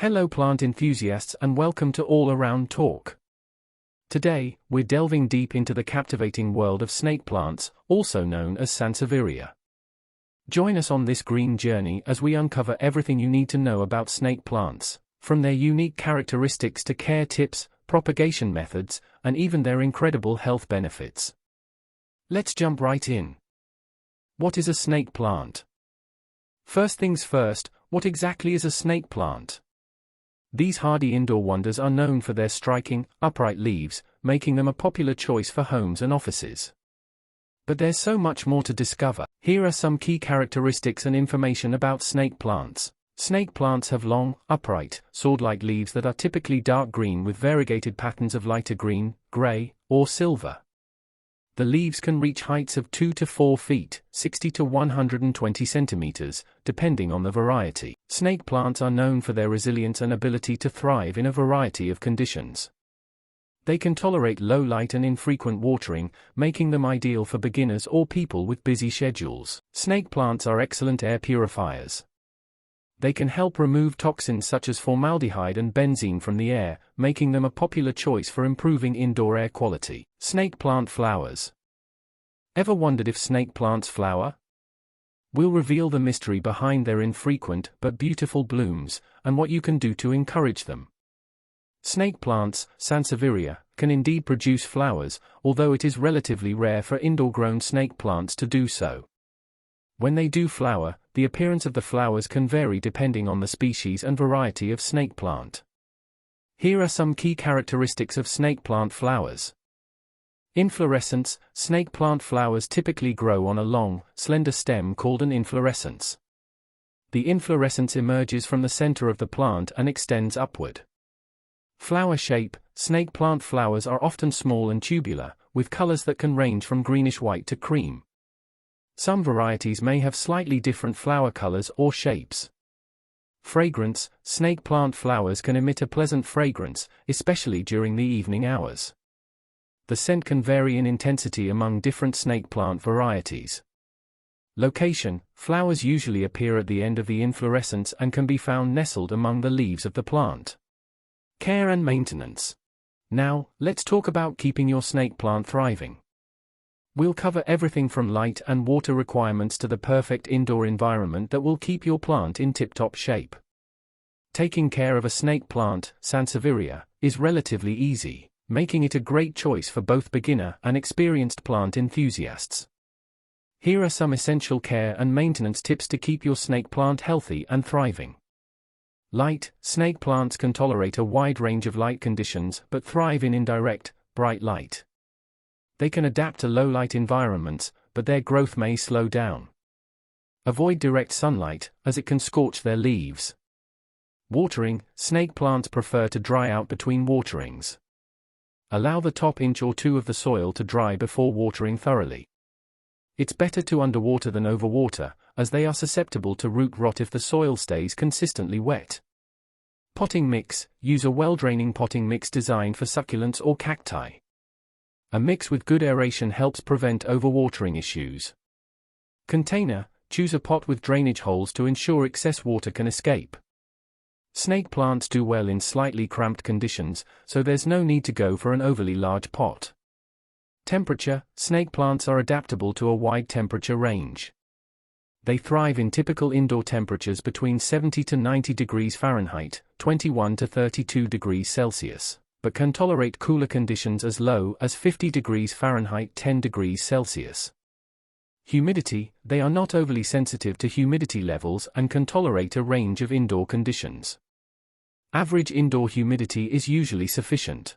Hello plant enthusiasts and welcome to All Around Talk. Today, we're delving deep into the captivating world of snake plants, also known as Sansevieria. Join us on this green journey as we uncover everything you need to know about snake plants, from their unique characteristics to care tips, propagation methods, and even their incredible health benefits. Let's jump right in. What is a snake plant? First things first, what exactly is a snake plant? These hardy indoor wonders are known for their striking, upright leaves, making them a popular choice for homes and offices. But there's so much more to discover. Here are some key characteristics and information about snake plants. Snake plants have long, upright, sword-like leaves that are typically dark green with variegated patterns of lighter green, gray, or silver. The leaves can reach heights of 2 to 4 feet, 60 to 120 centimeters, depending on the variety. Snake plants are known for their resilience and ability to thrive in a variety of conditions. They can tolerate low light and infrequent watering, making them ideal for beginners or people with busy schedules. Snake plants are excellent air purifiers. They can help remove toxins such as formaldehyde and benzene from the air, making them a popular choice for improving indoor air quality. Snake plant flowers. Ever wondered if snake plants flower? We'll reveal the mystery behind their infrequent but beautiful blooms, and what you can do to encourage them. Snake plants, Sansevieria, can indeed produce flowers, although it is relatively rare for indoor-grown snake plants to do so. When they do flower, the appearance of the flowers can vary depending on the species and variety of snake plant. Here are some key characteristics of snake plant flowers. Inflorescence. Snake plant flowers typically grow on a long, slender stem called an inflorescence. The inflorescence emerges from the center of the plant and extends upward. Flower shape. Snake plant flowers are often small and tubular, with colors that can range from greenish-white to cream. Some varieties may have slightly different flower colors or shapes. Fragrance. Snake plant flowers can emit a pleasant fragrance, especially during the evening hours. The scent can vary in intensity among different snake plant varieties. Location. Flowers usually appear at the end of the inflorescence and can be found nestled among the leaves of the plant. Care and maintenance. Now, let's talk about keeping your snake plant thriving. We'll cover everything from light and water requirements to the perfect indoor environment that will keep your plant in tip-top shape. Taking care of a snake plant, Sansevieria, is relatively easy, making it a great choice for both beginner and experienced plant enthusiasts. Here are some essential care and maintenance tips to keep your snake plant healthy and thriving. Light. Snake plants can tolerate a wide range of light conditions but thrive in indirect, bright light. They can adapt to low-light environments, but their growth may slow down. Avoid direct sunlight, as it can scorch their leaves. Watering. Snake plants prefer to dry out between waterings. Allow the top inch or two of the soil to dry before watering thoroughly. It's better to underwater than overwater, as they are susceptible to root rot if the soil stays consistently wet. Potting mix. Use a well-draining potting mix designed for succulents or cacti. A mix with good aeration helps prevent overwatering issues. Container. Choose a pot with drainage holes to ensure excess water can escape. Snake plants do well in slightly cramped conditions, so there's no need to go for an overly large pot. Temperature. Snake plants are adaptable to a wide temperature range. They thrive in typical indoor temperatures between 70 to 90 degrees Fahrenheit, 21 to 32 degrees Celsius. But can tolerate cooler conditions as low as 50 degrees Fahrenheit 10 degrees Celsius. Humidity. They are not overly sensitive to humidity levels and can tolerate a range of indoor conditions. Average indoor humidity is usually sufficient.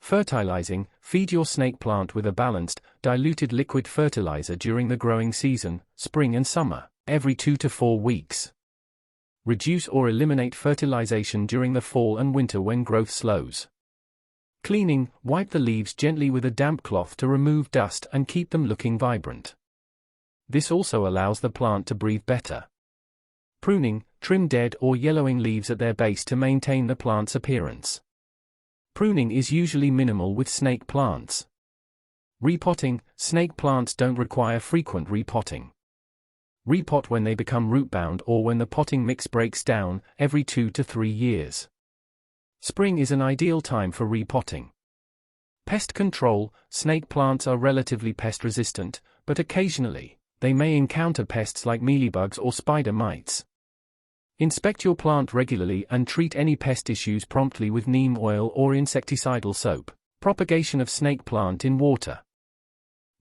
Fertilizing. Feed your snake plant with a balanced, diluted liquid fertilizer during the growing season, spring and summer, every 2 to 4 weeks. Reduce or eliminate fertilization during the fall and winter when growth slows. Cleaning. Wipe the leaves gently with a damp cloth to remove dust and keep them looking vibrant. This also allows the plant to breathe better. Pruning. Trim dead or yellowing leaves at their base to maintain the plant's appearance. Pruning is usually minimal with snake plants. Repotting. Snake plants don't require frequent repotting. Repot when they become root-bound or when the potting mix breaks down, every 2 to 3 years. Spring is an ideal time for repotting. Pest control. Snake plants are relatively pest-resistant, but occasionally, they may encounter pests like mealybugs or spider mites. Inspect your plant regularly and treat any pest issues promptly with neem oil or insecticidal soap. Propagation of snake plant in water.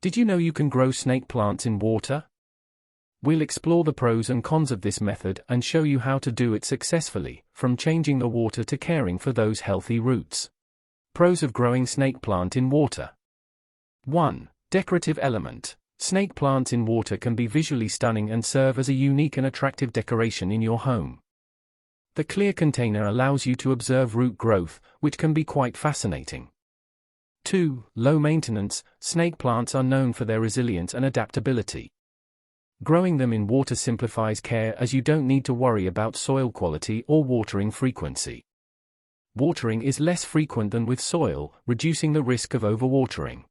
Did you know you can grow snake plants in water? We'll explore the pros and cons of this method and show you how to do it successfully, from changing the water to caring for those healthy roots. Pros of growing snake plant in water. 1. Decorative element. Snake plants in water can be visually stunning and serve as a unique and attractive decoration in your home. The clear container allows you to observe root growth, which can be quite fascinating. 2. Low maintenance. Snake plants are known for their resilience and adaptability. Growing them in water simplifies care as you don't need to worry about soil quality or watering frequency. Watering is less frequent than with soil, reducing the risk of overwatering.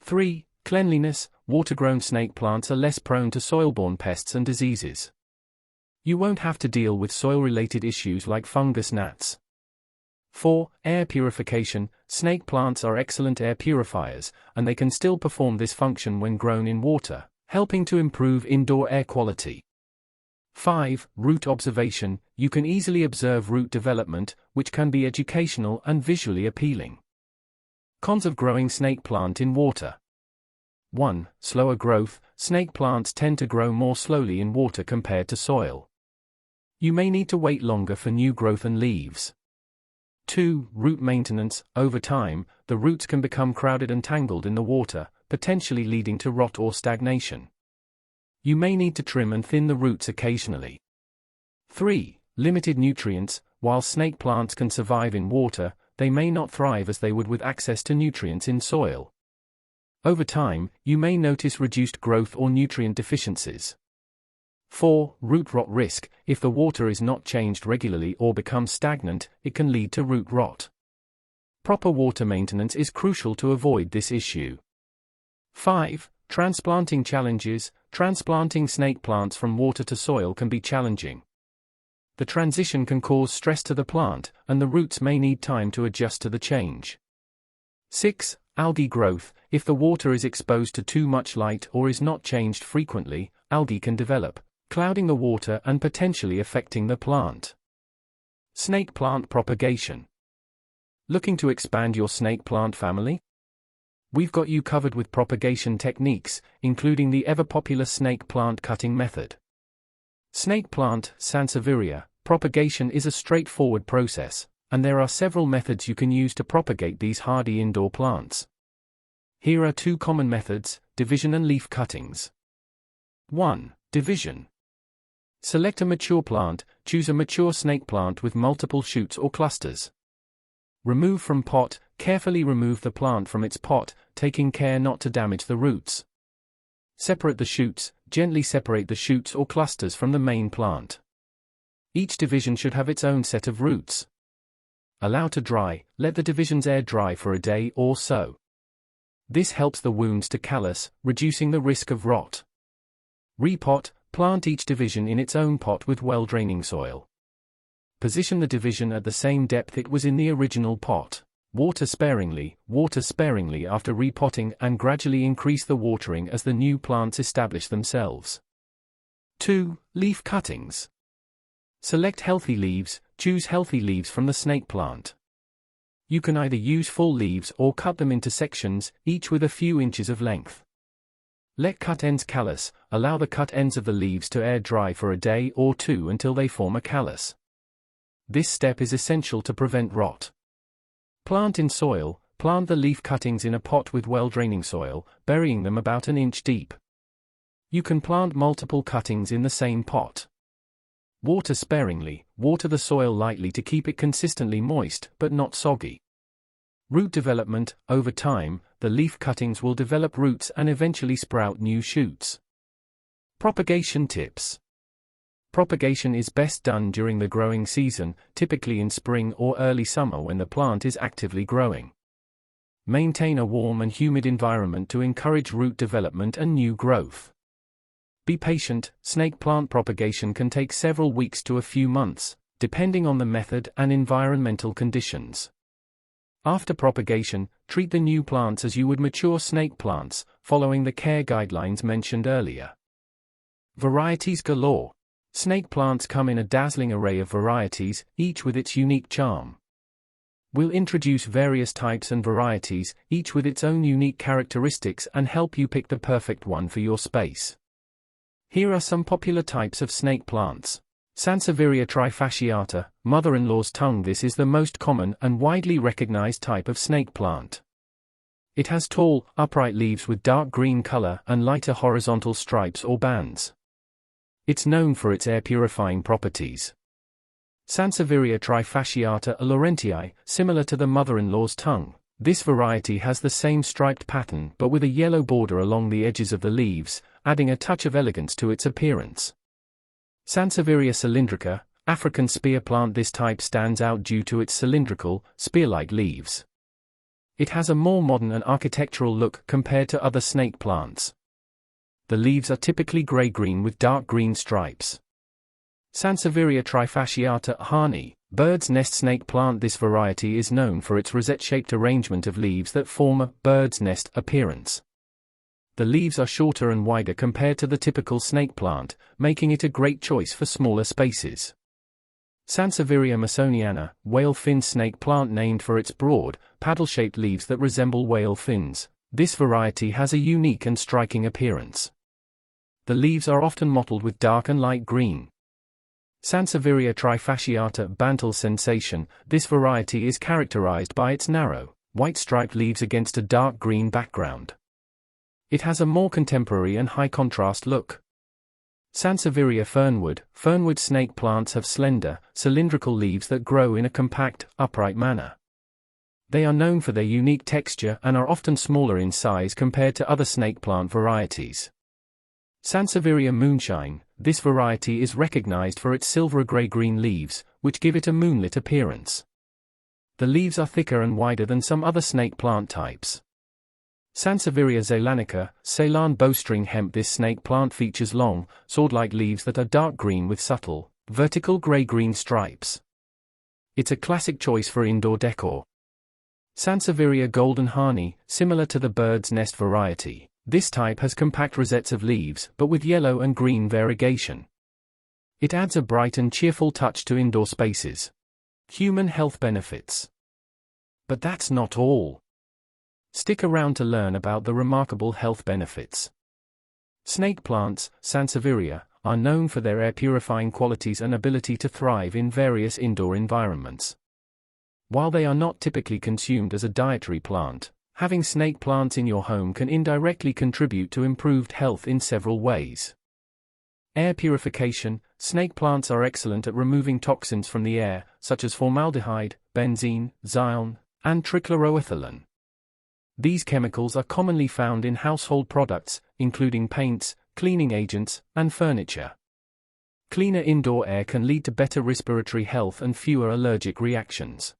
3. Cleanliness. Water-grown snake plants are less prone to soil-borne pests and diseases. You won't have to deal with soil-related issues like fungus gnats. 4. Air purification. Snake plants are excellent air purifiers, and they can still perform this function when grown in water, helping to improve indoor air quality. 5. Root observation. You can easily observe root development, which can be educational and visually appealing. Cons of growing snake plant in water. 1. Slower growth. Snake plants tend to grow more slowly in water compared to soil. You may need to wait longer for new growth and leaves. 2. Root maintenance. Over time, the roots can become crowded and tangled in the water, potentially leading to rot or stagnation. You may need to trim and thin the roots occasionally. 3. Limited nutrients. While snake plants can survive in water, they may not thrive as they would with access to nutrients in soil. Over time, you may notice reduced growth or nutrient deficiencies. 4. Root rot risk. If the water is not changed regularly or becomes stagnant, it can lead to root rot. Proper water maintenance is crucial to avoid this issue. 5. Transplanting challenges. Transplanting snake plants from water to soil can be challenging. The transition can cause stress to the plant, and the roots may need time to adjust to the change. 6. Algae growth. If the water is exposed to too much light or is not changed frequently, algae can develop, clouding the water and potentially affecting the plant. Snake plant propagation. Looking to expand your snake plant family? We've got you covered with propagation techniques, including the ever-popular snake plant cutting method. Snake plant, Sansevieria, propagation is a straightforward process, and there are several methods you can use to propagate these hardy indoor plants. Here are 2 common methods: division and leaf cuttings. 1. Division. Select a mature plant. Choose a mature snake plant with multiple shoots or clusters. Remove from pot. Carefully remove the plant from its pot, taking care not to damage the roots. Separate the shoots. Gently separate the shoots or clusters from the main plant. Each division should have its own set of roots. Allow to dry. Let the divisions air dry for a day or so. This helps the wounds to callus, reducing the risk of rot. Repot. Plant each division in its own pot with well-draining soil. Position the division at the same depth it was in the original pot. Water sparingly after repotting, and gradually increase the watering as the new plants establish themselves. 2. Leaf cuttings. Select healthy leaves. Choose healthy leaves from the snake plant. You can either use full leaves or cut them into sections, each with a few inches of length. Let cut ends callus. Allow the cut ends of the leaves to air dry for a day or 2 until they form a callus. This step is essential to prevent rot. Plant in soil. Plant the leaf cuttings in a pot with well-draining soil, burying them about an inch deep. You can plant multiple cuttings in the same pot. Water sparingly. Water the soil lightly to keep it consistently moist, but not soggy. Root development. Over time, the leaf cuttings will develop roots and eventually sprout new shoots. Propagation tips. Propagation is best done during the growing season, typically in spring or early summer when the plant is actively growing. Maintain a warm and humid environment to encourage root development and new growth. Be patient, snake plant propagation can take several weeks to a few months, depending on the method and environmental conditions. After propagation, treat the new plants as you would mature snake plants, following the care guidelines mentioned earlier. Varieties galore. Snake plants come in a dazzling array of varieties, each with its unique charm. We'll introduce various types and varieties, each with its own unique characteristics, and help you pick the perfect one for your space. Here are some popular types of snake plants. Sansevieria trifasciata, mother-in-law's tongue. This is the most common and widely recognized type of snake plant. It has tall, upright leaves with dark green color and lighter horizontal stripes or bands. It's known for its air-purifying properties. Sansevieria trifasciata laurentii, similar to the mother-in-law's tongue. This variety has the same striped pattern but with a yellow border along the edges of the leaves, adding a touch of elegance to its appearance. Sansevieria cylindrica, African spear plant. This type stands out due to its cylindrical, spear-like leaves. It has a more modern and architectural look compared to other snake plants. The leaves are typically gray-green with dark green stripes. Sansevieria trifasciata Hani, bird's nest snake plant. This variety is known for its rosette-shaped arrangement of leaves that form a bird's nest appearance. The leaves are shorter and wider compared to the typical snake plant, making it a great choice for smaller spaces. Sansevieria masoniana, whale fin snake plant, named for its broad, paddle-shaped leaves that resemble whale fins. This variety has a unique and striking appearance. The leaves are often mottled with dark and light green. Sansevieria trifasciata Bantal sensation. This variety is characterized by its narrow, white-striped leaves against a dark green background. It has a more contemporary and high-contrast look. Sansevieria fernwood. Fernwood snake plants have slender, cylindrical leaves that grow in a compact, upright manner. They are known for their unique texture and are often smaller in size compared to other snake plant varieties. Sansevieria moonshine. This variety is recognized for its silver gray-green leaves, which give it a moonlit appearance. The leaves are thicker and wider than some other snake plant types. Sansevieria zeylanica, Ceylon bowstring hemp. This snake plant features long, sword-like leaves that are dark green with subtle, vertical gray-green stripes. It's a classic choice for indoor decor. Sansevieria golden hani, similar to the bird's nest variety. This type has compact rosettes of leaves, but with yellow and green variegation. It adds a bright and cheerful touch to indoor spaces. Human health benefits. But that's not all. Stick around to learn about the remarkable health benefits. Snake plants, Sansevieria, are known for their air-purifying qualities and ability to thrive in various indoor environments. While they are not typically consumed as a dietary plant, having snake plants in your home can indirectly contribute to improved health in several ways. Air purification. Snake plants are excellent at removing toxins from the air, such as formaldehyde, benzene, xylene, and trichloroethylene. These chemicals are commonly found in household products, including paints, cleaning agents, and furniture. Cleaner indoor air can lead to better respiratory health and fewer allergic reactions.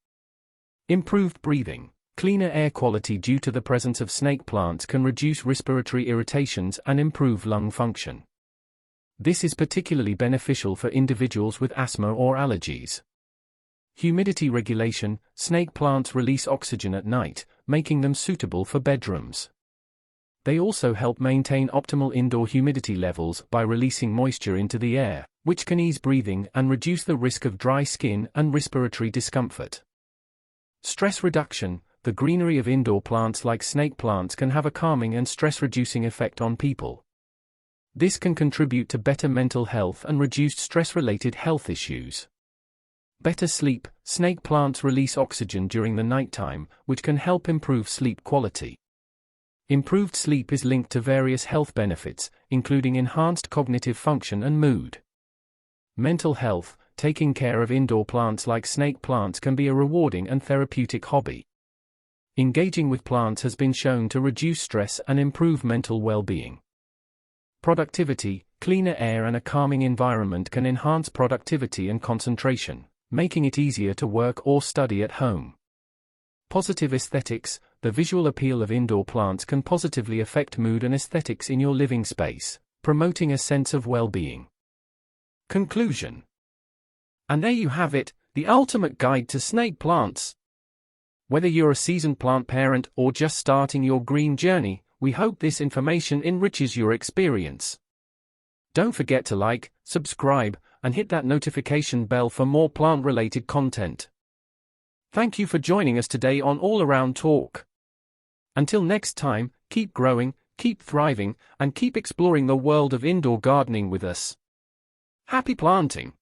Improved breathing. Cleaner air quality due to the presence of snake plants can reduce respiratory irritations and improve lung function. This is particularly beneficial for individuals with asthma or allergies. Humidity regulation. Snake plants release oxygen at night, making them suitable for bedrooms. They also help maintain optimal indoor humidity levels by releasing moisture into the air, which can ease breathing and reduce the risk of dry skin and respiratory discomfort. Stress reduction. The greenery of indoor plants like snake plants can have a calming and stress-reducing effect on people. This can contribute to better mental health and reduced stress-related health issues. Better sleep. Snake plants release oxygen during the nighttime, which can help improve sleep quality. Improved sleep is linked to various health benefits, including enhanced cognitive function and mood. Mental health. Taking care of indoor plants like snake plants can be a rewarding and therapeutic hobby. Engaging with plants has been shown to reduce stress and improve mental well-being. Productivity. Cleaner air and a calming environment can enhance productivity and concentration, making it easier to work or study at home. Positive aesthetics. The visual appeal of indoor plants can positively affect mood and aesthetics in your living space. promoting a sense of well-being. Conclusion. And there you have it, the ultimate guide to snake plants. Whether you're a seasoned plant parent or just starting your green journey, we hope this information enriches your experience. Don't forget to like, subscribe, and hit that notification bell for more plant-related content. Thank you for joining us today on All Around Talk. Until next time, keep growing, keep thriving, and keep exploring the world of indoor gardening with us. Happy planting!